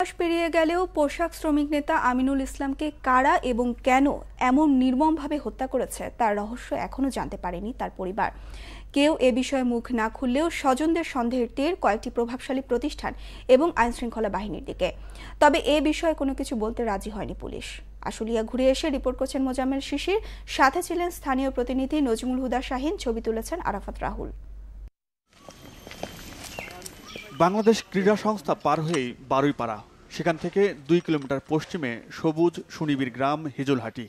মাস পেরিয়ে গেলেও পোশাক শ্রমিক নেতা আমিনুল ইসলামকে কারা এবং কেন এমন নির্মমভাবে হত্যা করেছে তার রহস্য এখনো জানতে পারেনি তার পরিবার। কেউ এ বিষয়ে মুখ না খুললেও স্বজনদের সন্দেহের তীর কয়েকটি প্রভাবশালী প্রতিষ্ঠান এবং আইনশৃঙ্খলা বাহিনীর দিকে। তবে এ বিষয়ে কোনো কিছু বলতে রাজি হয়নি পুলিশ। আশুলিয়া ঘুরে এসে রিপোর্ট করছেন মোজাম্মেল শিশির, সাথে ছিলেন স্থানীয় প্রতিনিধি নজমুল হুদা শাহিন, ছবি তুলেছেন আরাফাত রাহুল। বাংলাদেশ ক্রীড়া সংস্থা পার হয়েই বারুইপাড়া, সেখান থেকে 2 কিলোমিটার পশ্চিমে সবুজ সুনিবিড় গ্রাম হিজলহাটি।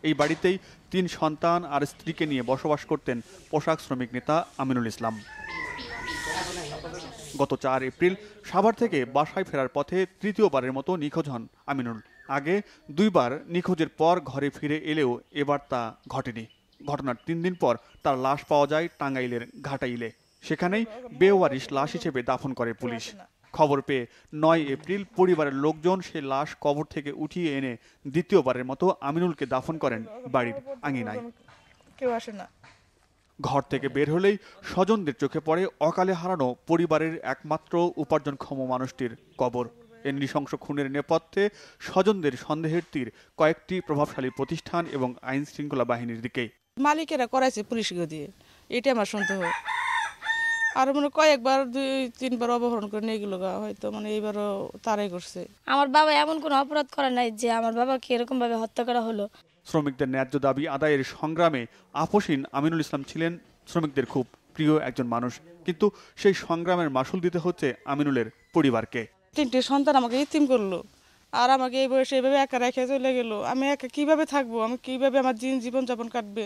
এই বাড়িতেই 3 সন্তান আর স্ত্রীকে নিয়ে বসবাস করতেন পোশাক শ্রমিক নেতা আমিনুল ইসলাম। গত 4 এপ্রিল সাভার থেকে বাসায় ফেরার পথে তৃতীয়বারের মতো নিখোঁজ হন আমিনুল। আগে 2 বার নিখোঁজের পর ঘরে ফিরে এলেও এবার তা ঘটেনি। ঘটনার 3 দিন পর তার লাশ পাওয়া যায় টাঙ্গাইলের ঘাটাইলে। সেখানেই বেওয়ারিশ লাশ হিসেবে দাফন করে পুলিশ। খবর পেয়ে 9 এপ্রিল পরিবারের লোকজন সে লাশ কবর থেকে উঠিয়ে এনে দ্বিতীয়বারের মতো আমিনুলকে দাফন করেন বাড়ির আঙিনায়। ঘর থেকে বের হলেই স্বজনদের চোখে পড়ে অকালে হারানো পরিবারের একমাত্র উপার্জনক্ষম মানুষটির কবর। এই নৃশংস খুনের নেপথ্যে স্বজনদের সন্দেহের তীর কয়েকটি প্রভাবশালী প্রতিষ্ঠান এবং আইন শৃঙ্খলা বাহিনীর দিকে। মালিকেরা করাইছে পুলিশকে দিয়ে, এটা আমার সন্দেহ। আর মানে কয়েকবার 2-3 বার অপহরণ করে নিয়ে গেল, হয়তো মানে এইবারও তারাই করছে। আমার বাবা এমন কোনো অপরাধ করে নাই যে আমার বাবাকে এরকম ভাবে হত্যা করা হলো। শ্রমিকদের ন্যায্য দাবি আদায়ের সংগ্রামে আপোষহীন আমিনুল ইসলাম ছিলেন শ্রমিকদের খুব প্রিয় একজন মানুষ, কিন্তু সেই সংগ্রামের মাসুল দিতে হচ্ছে আমিনুলের পরিবারকে। 3টে সন্তান আমাকে ইতিম করলো, আর আমাকে এই বয়সে এইভাবে একা রেখে চলে গেল। আমি একা কিভাবে থাকবো, আমি কিভাবে আমার জীবন যাপন কাটবে,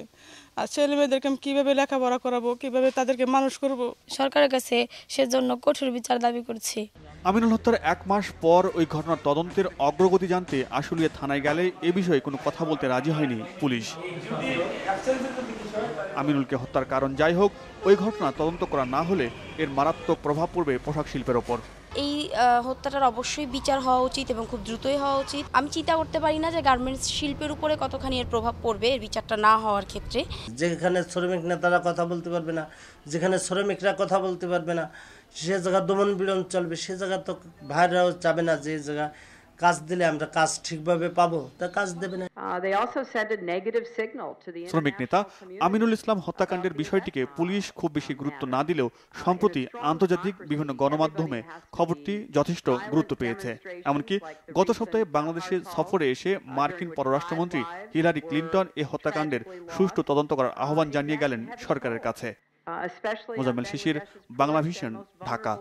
আর ছেলে মেয়েদেরকে আমি কিভাবে লেখাপড়া করাবো, কিভাবে তাদেরকে মানুষ করব। সরকারের কাছে সেজন্য কঠোর বিচার দাবি করছি। আমিনুল হত্যার 1 মাস পর ওই ঘটনার তদন্তের অগ্রগতি জানতে আশুলিয়া থানায় গেলে এ বিষয়ে কোনো কথা বলতে রাজি হয়নি পুলিশ। আমিনুলকে হত্যার কারণ যাই হোক, ওই ঘটনা তদন্ত করা না হলে এর মারাত্মক প্রভাব পড়বে পোশাক শিল্পের ওপর। এই হত্যাটার অবশ্যই বিচার হওয়া উচিত এবং খুব দ্রুতই হওয়া উচিত। আমি চিন্তা করতে পারি না যে গার্মেন্টস শিল্পের উপরে কতখানি এর প্রভাব পড়বে এর বিচারটা না হওয়ার ক্ষেত্রে। যেখানে শ্রমিক নেতারা কথা বলতে পারবে না, যেখানে শ্রমিকরা কথা বলতে পারবে না, সে জায়গা দমন পীড়ন চলবে। সে জায়গা তো ভাইরাও যাবে না, যে জায়গা কাজ দিলে আমরা কাজ ঠিকভাবে পাবো, তা কাজ দেবে না। শ্রমিক নেতা আমিনুল ইসলাম হত্যাকাণ্ডের বিষয়টিকে পুলিশ খুব বেশি গুরুত্ব না দিলেও সম্প্রতি আন্তর্জাতিক বিভিন্ন গণমাধ্যমে খবরটি যথেষ্ট গুরুত্ব পেয়েছে। এমনকি গত সপ্তাহে বাংলাদেশে সফরে এসে মার্কিন পররাষ্ট্রমন্ত্রী হিলারি ক্লিনটন এ হত্যাকাণ্ডের সুষ্ঠু তদন্ত করার আহ্বান জানিয়ে গেলেন সরকারের কাছে। মোজাম্মেল শিশির, বাংলা ভিশন, ঢাকা।